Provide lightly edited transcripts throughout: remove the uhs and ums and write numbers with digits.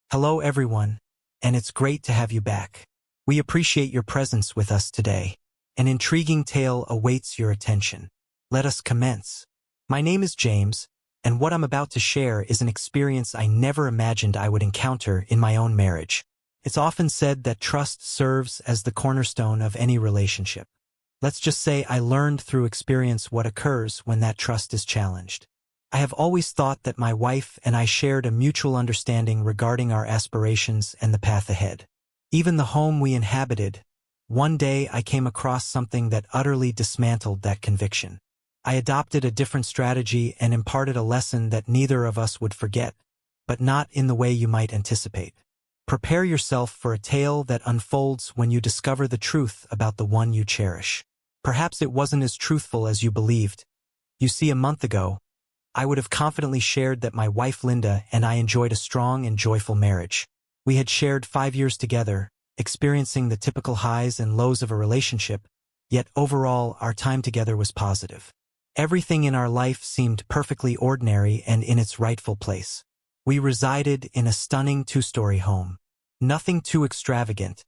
Hello everyone, and it's great to have you back. We appreciate your presence with us today. An intriguing tale awaits your attention. Let us commence. My name is James, and what I'm about to share is an experience I never imagined I would encounter in my own marriage. It's often said that trust serves as the cornerstone of any relationship. Let's just say I learned through experience what occurs when that trust is challenged. I have always thought that my wife and I shared a mutual understanding regarding our aspirations and the path ahead. Even the home we inhabited, one day I came across something that utterly dismantled that conviction. I adopted a different strategy and imparted a lesson that neither of us would forget, but not in the way you might anticipate. Prepare yourself for a tale that unfolds when you discover the truth about the one you cherish. Perhaps it wasn't as truthful as you believed. You see, a month ago, I would have confidently shared that my wife Linda and I enjoyed a strong and joyful marriage. We had shared 5 years together, experiencing the typical highs and lows of a relationship, yet overall our time together was positive. Everything in our life seemed perfectly ordinary and in its rightful place. We resided in a stunning 2-story home. Nothing too extravagant,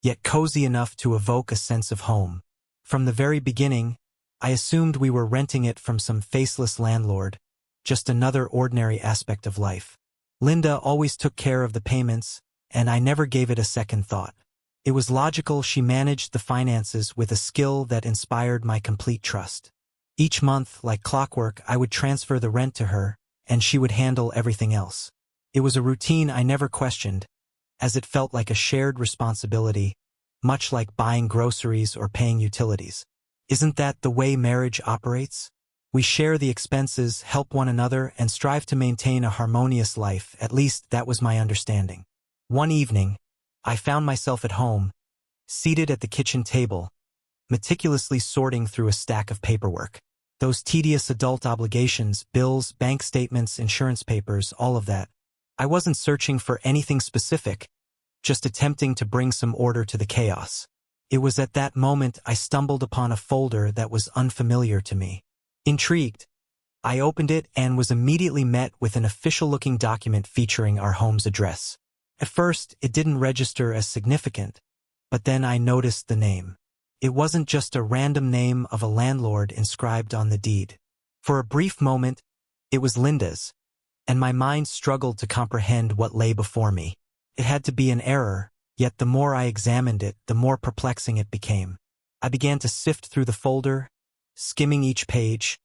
yet cozy enough to evoke a sense of home. From the very beginning, I assumed we were renting it from some faceless landlord, just another ordinary aspect of life. Linda always took care of the payments, and I never gave it a second thought. It was logical she managed the finances with a skill that inspired my complete trust. Each month, like clockwork, I would transfer the rent to her, and she would handle everything else. It was a routine I never questioned, as it felt like a shared responsibility, much like buying groceries or paying utilities. Isn't that the way marriage operates? We share the expenses, help one another, and strive to maintain a harmonious life. At least that was my understanding. One evening, I found myself at home, seated at the kitchen table, meticulously sorting through a stack of paperwork. Those tedious adult obligations, bills, bank statements, insurance papers, all of that. I wasn't searching for anything specific, just attempting to bring some order to the chaos. It was at that moment I stumbled upon a folder that was unfamiliar to me. Intrigued, I opened it and was immediately met with an official-looking document featuring our home's address. At first, it didn't register as significant, but then I noticed the name. It wasn't just a random name of a landlord inscribed on the deed. For a brief moment, it was Linda's, and my mind struggled to comprehend what lay before me. It had to be an error, yet the more I examined it, the more perplexing it became. I began to sift through the folder, skimming each page,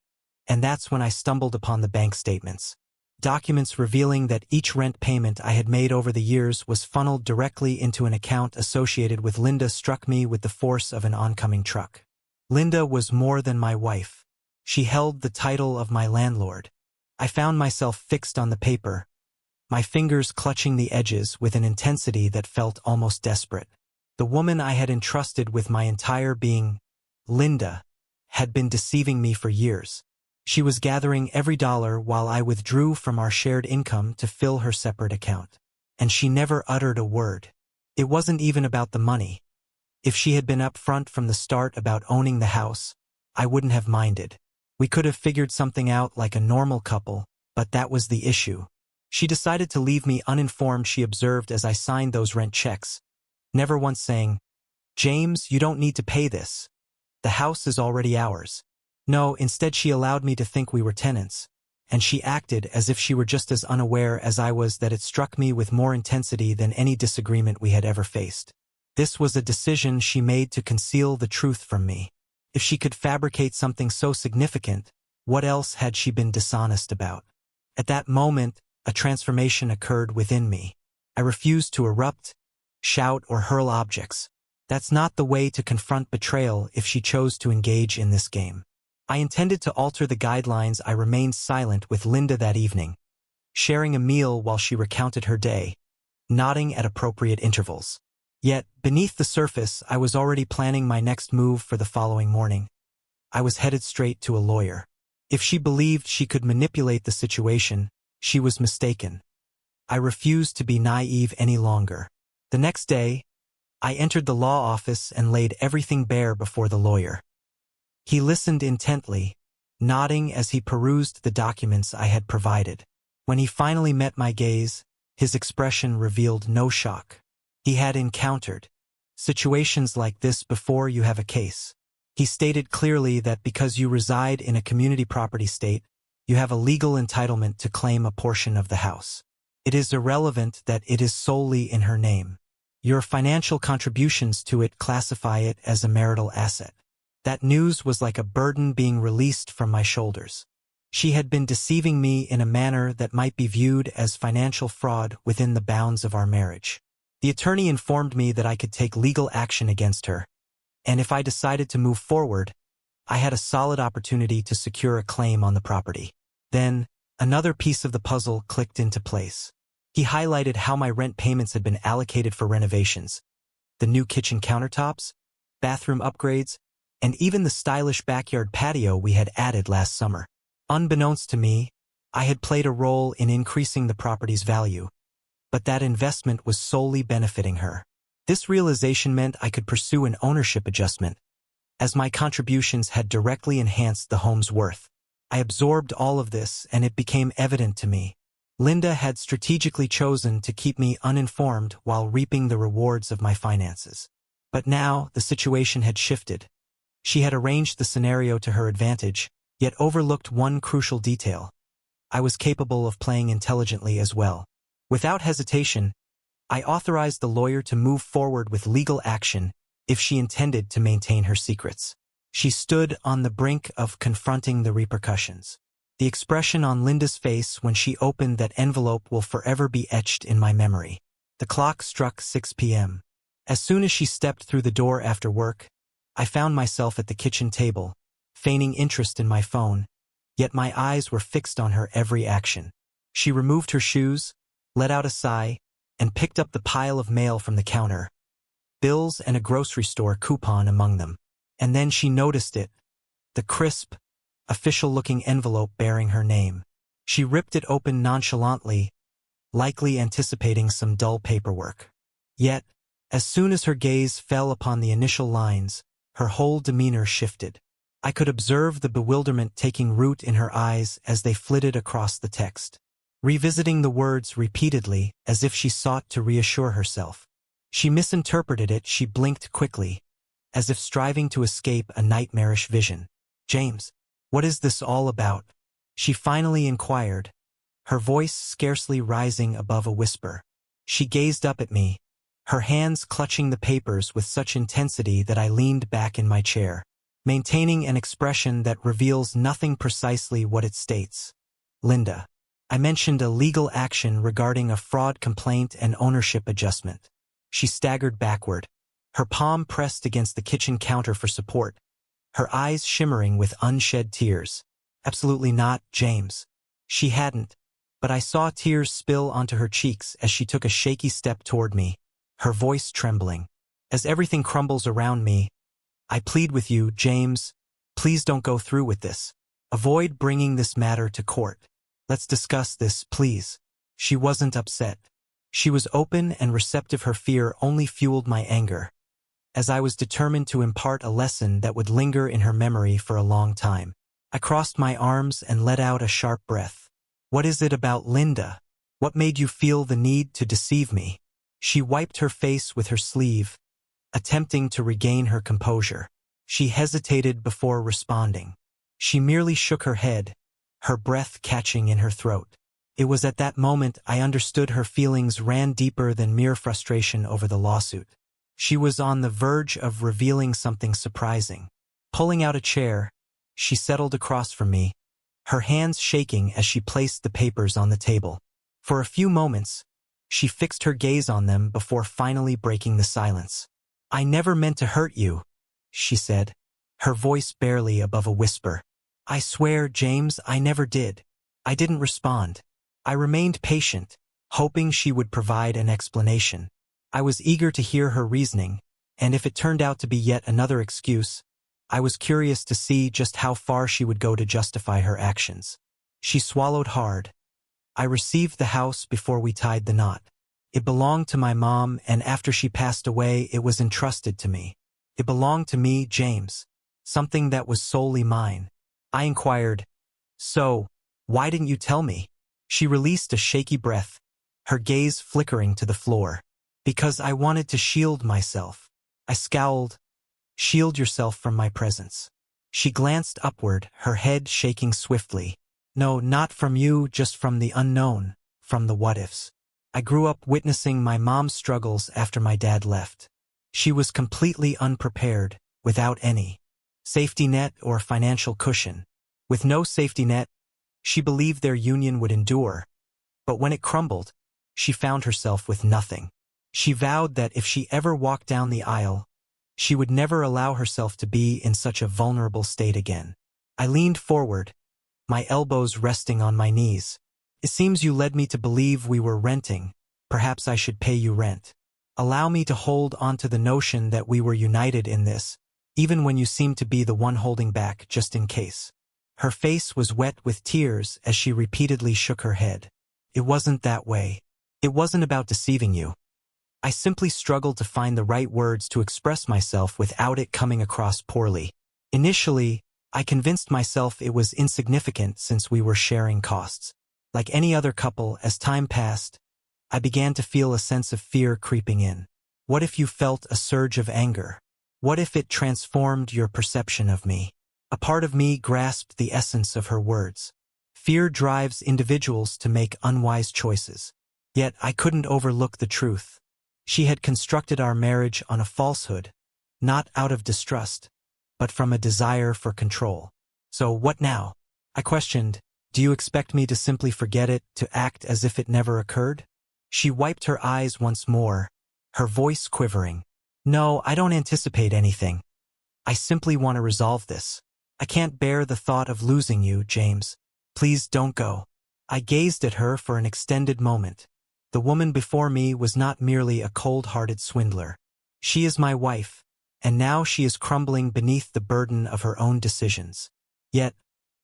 and that's when I stumbled upon the bank statements. Documents revealing that each rent payment I had made over the years was funneled directly into an account associated with Linda struck me with the force of an oncoming truck. Linda was more than my wife. She held the title of my landlord. I found myself fixed on the paper, my fingers clutching the edges with an intensity that felt almost desperate. The woman I had entrusted with my entire being, Linda, had been deceiving me for years. She was gathering every dollar while I withdrew from our shared income to fill her separate account. And she never uttered a word. It wasn't even about the money. If she had been upfront from the start about owning the house, I wouldn't have minded. We could have figured something out like a normal couple, but that was the issue. She decided to leave me uninformed, she observed as I signed those rent checks, never once saying, "James, you don't need to pay this. The house is already ours." No, instead she allowed me to think we were tenants, and she acted as if she were just as unaware as I was that it struck me with more intensity than any disagreement we had ever faced. This was a decision she made to conceal the truth from me. If she could fabricate something so significant, what else had she been dishonest about? At that moment, a transformation occurred within me. I refused to erupt, shout, or hurl objects. That's not the way to confront betrayal if she chose to engage in this game. I intended to alter the guidelines. I remained silent with Linda that evening, sharing a meal while she recounted her day, nodding at appropriate intervals. Yet, beneath the surface, I was already planning my next move for the following morning. I was headed straight to a lawyer. If she believed she could manipulate the situation, she was mistaken. I refused to be naive any longer. The next day, I entered the law office and laid everything bare before the lawyer. He listened intently, nodding as he perused the documents I had provided. When he finally met my gaze, His expression revealed no shock. He had encountered situations like this before. You have a case. He stated clearly that because you reside in a community property state, you have a legal entitlement to claim a portion of the house. It is irrelevant that it is solely in her name. Your financial contributions to it classify it as a marital asset. That news was like a burden being released from my shoulders. She had been deceiving me in a manner that might be viewed as financial fraud within the bounds of our marriage. The attorney informed me that I could take legal action against her, and if I decided to move forward, I had a solid opportunity to secure a claim on the property. Then, another piece of the puzzle clicked into place. He highlighted how my rent payments had been allocated for renovations, the new kitchen countertops, bathroom upgrades, and even the stylish backyard patio we had added last summer. Unbeknownst to me, I had played a role in increasing the property's value, but that investment was solely benefiting her. This realization meant I could pursue an ownership adjustment, as my contributions had directly enhanced the home's worth. I absorbed all of this, and it became evident to me. Linda had strategically chosen to keep me uninformed while reaping the rewards of my finances. But now, the situation had shifted. She had arranged the scenario to her advantage, yet overlooked one crucial detail. I was capable of playing intelligently as well. Without hesitation, I authorized the lawyer to move forward with legal action if she intended to maintain her secrets. She stood on the brink of confronting the repercussions. The expression on Linda's face when she opened that envelope will forever be etched in my memory. The clock struck 6 p.m. As soon as she stepped through the door after work, I found myself at the kitchen table, feigning interest in my phone, yet my eyes were fixed on her every action. She removed her shoes, let out a sigh, and picked up the pile of mail from the counter, bills and a grocery store coupon among them. And then she noticed it, the crisp, official-looking envelope bearing her name. She ripped it open nonchalantly, likely anticipating some dull paperwork. Yet, as soon as her gaze fell upon the initial lines, her whole demeanor shifted. I could observe the bewilderment taking root in her eyes as they flitted across the text, revisiting the words repeatedly as if she sought to reassure herself. She misinterpreted it. She blinked quickly, as if striving to escape a nightmarish vision. "James, what is this all about?" she finally inquired, her voice scarcely rising above a whisper. She gazed up at me, her hands clutching the papers with such intensity that I leaned back in my chair, maintaining an expression that reveals nothing precisely what it states. "Linda, I mentioned a legal action regarding a fraud complaint and ownership adjustment." She staggered backward, her palm pressed against the kitchen counter for support, her eyes shimmering with unshed tears. "Absolutely not, James." She hadn't, but I saw tears spill onto her cheeks as she took a shaky step toward me, her voice trembling. "As everything crumbles around me, I plead with you, James, please don't go through with this. Avoid bringing this matter to court. Let's discuss this, please." She wasn't upset. She was open and receptive. Her fear only fueled my anger, as I was determined to impart a lesson that would linger in her memory for a long time. I crossed my arms and let out a sharp breath. "What is it about Linda? What made you feel the need to deceive me?" She wiped her face with her sleeve, attempting to regain her composure. She hesitated before responding. She merely shook her head, her breath catching in her throat. It was at that moment I understood her feelings ran deeper than mere frustration over the lawsuit. She was on the verge of revealing something surprising. Pulling out a chair, she settled across from me, her hands shaking as she placed the papers on the table. For a few moments, she fixed her gaze on them before finally breaking the silence. "I never meant to hurt you," she said, her voice barely above a whisper. "I swear, James, I never did." I didn't respond. I remained patient, hoping she would provide an explanation. I was eager to hear her reasoning, and if it turned out to be yet another excuse, I was curious to see just how far she would go to justify her actions. She swallowed hard. "I received the house before we tied the knot. It belonged to my mom, and after she passed away, it was entrusted to me. It belonged to me, James, something that was solely mine." I inquired, "So, why didn't you tell me?" She released a shaky breath, her gaze flickering to the floor. Because I wanted to shield myself. I scowled. Shield yourself from my presence. She glanced upward, her head shaking swiftly. No, not from you, just from the unknown, from the what-ifs. I grew up witnessing my mom's struggles after my dad left. She was completely unprepared, without any safety net or financial cushion. With no safety net, she believed their union would endure. But when it crumbled, she found herself with nothing. She vowed that if she ever walked down the aisle, she would never allow herself to be in such a vulnerable state again. I leaned forward, my elbows resting on my knees. It seems you led me to believe we were renting. Perhaps I should pay you rent. Allow me to hold on to the notion that we were united in this, even when you seemed to be the one holding back just in case. Her face was wet with tears as she repeatedly shook her head. It wasn't that way. It wasn't about deceiving you. I simply struggled to find the right words to express myself without it coming across poorly. Initially, I convinced myself it was insignificant since we were sharing costs. Like any other couple, as time passed, I began to feel a sense of fear creeping in. What if you felt a surge of anger? What if it transformed your perception of me? A part of me grasped the essence of her words. Fear drives individuals to make unwise choices. Yet I couldn't overlook the truth. She had constructed our marriage on a falsehood, not out of distrust, but from a desire for control. So what now? I questioned. Do you expect me to simply forget it, to act as if it never occurred? She wiped her eyes once more, her voice quivering. No, I don't anticipate anything. I simply want to resolve this. I can't bear the thought of losing you, James. Please don't go. I gazed at her for an extended moment. The woman before me was not merely a cold-hearted swindler. She is my wife, and now she is crumbling beneath the burden of her own decisions. Yet,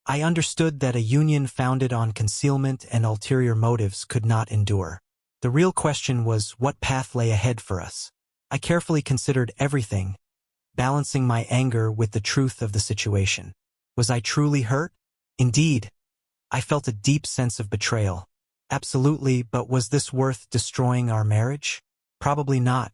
I understood that a union founded on concealment and ulterior motives could not endure. The real question was what path lay ahead for us. I carefully considered everything, balancing my anger with the truth of the situation. Was I truly hurt? Indeed, I felt a deep sense of betrayal. Absolutely, but was this worth destroying our marriage? Probably not.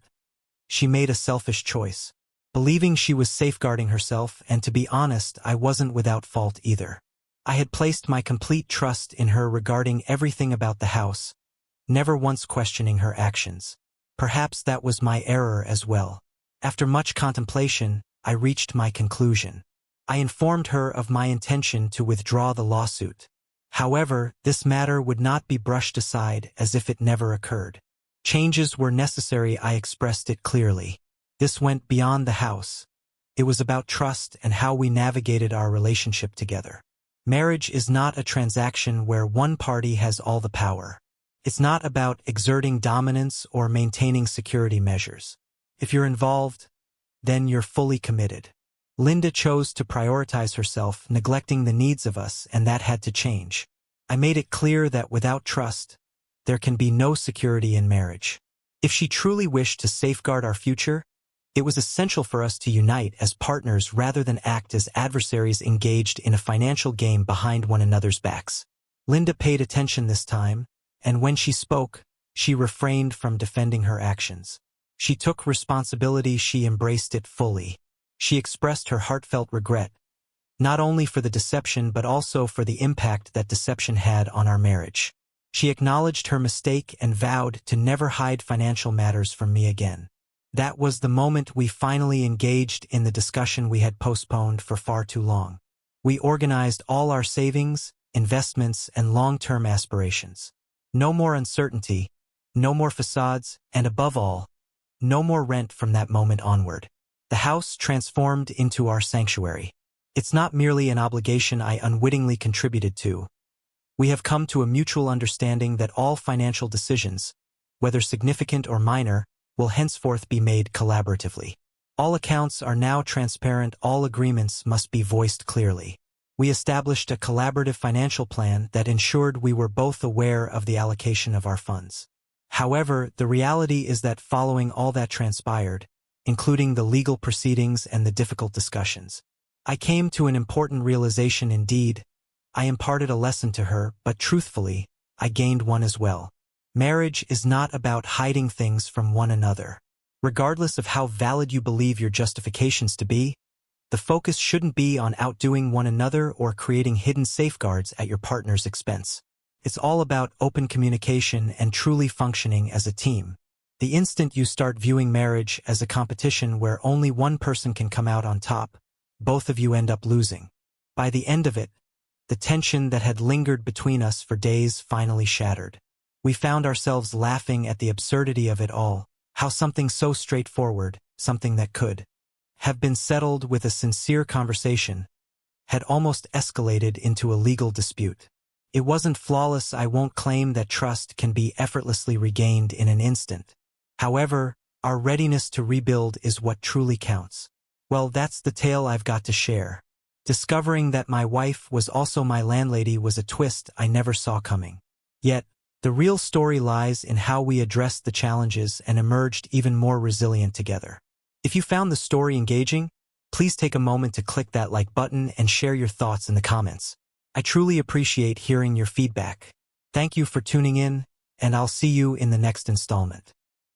She made a selfish choice, believing she was safeguarding herself, and to be honest, I wasn't without fault either. I had placed my complete trust in her regarding everything about the house, never once questioning her actions. Perhaps that was my error as well. After much contemplation, I reached my conclusion. I informed her of my intention to withdraw the lawsuit. However, this matter would not be brushed aside as if it never occurred. Changes were necessary, I expressed it clearly. This went beyond the house. It was about trust and how we navigated our relationship together. Marriage is not a transaction where one party has all the power. It's not about exerting dominance or maintaining security measures. If you're involved, then you're fully committed. Linda chose to prioritize herself, neglecting the needs of us, and that had to change. I made it clear that without trust, there can be no security in marriage. If she truly wished to safeguard our future, it was essential for us to unite as partners rather than act as adversaries engaged in a financial game behind one another's backs. Linda paid attention this time, and when she spoke, she refrained from defending her actions. She took responsibility, she embraced it fully. She expressed her heartfelt regret, not only for the deception but also for the impact that deception had on our marriage. She acknowledged her mistake and vowed to never hide financial matters from me again. That was the moment we finally engaged in the discussion we had postponed for far too long. We organized all our savings, investments, and long-term aspirations. No more uncertainty, no more facades, and above all, no more rent from that moment onward. The house transformed into our sanctuary. It's not merely an obligation I unwittingly contributed to. We have come to a mutual understanding that all financial decisions, whether significant or minor, will henceforth be made collaboratively. All accounts are now transparent, all agreements must be voiced clearly. We established a collaborative financial plan that ensured we were both aware of the allocation of our funds. However, the reality is that following all that transpired, including the legal proceedings and the difficult discussions, I came to an important realization. Indeed, I imparted a lesson to her, but truthfully, I gained one as well. Marriage is not about hiding things from one another. Regardless of how valid you believe your justifications to be, the focus shouldn't be on outdoing one another or creating hidden safeguards at your partner's expense. It's all about open communication and truly functioning as a team. The instant you start viewing marriage as a competition where only one person can come out on top, both of you end up losing. By the end of it, the tension that had lingered between us for days finally shattered. We found ourselves laughing at the absurdity of it all, how something so straightforward, something that could have been settled with a sincere conversation, had almost escalated into a legal dispute. It wasn't flawless. I won't claim that trust can be effortlessly regained in an instant. However, our readiness to rebuild is what truly counts. Well, that's the tale I've got to share. Discovering that my wife was also my landlady was a twist I never saw coming. Yet, the real story lies in how we addressed the challenges and emerged even more resilient together. If you found the story engaging, please take a moment to click that like button and share your thoughts in the comments. I truly appreciate hearing your feedback. Thank you for tuning in, and I'll see you in the next installment.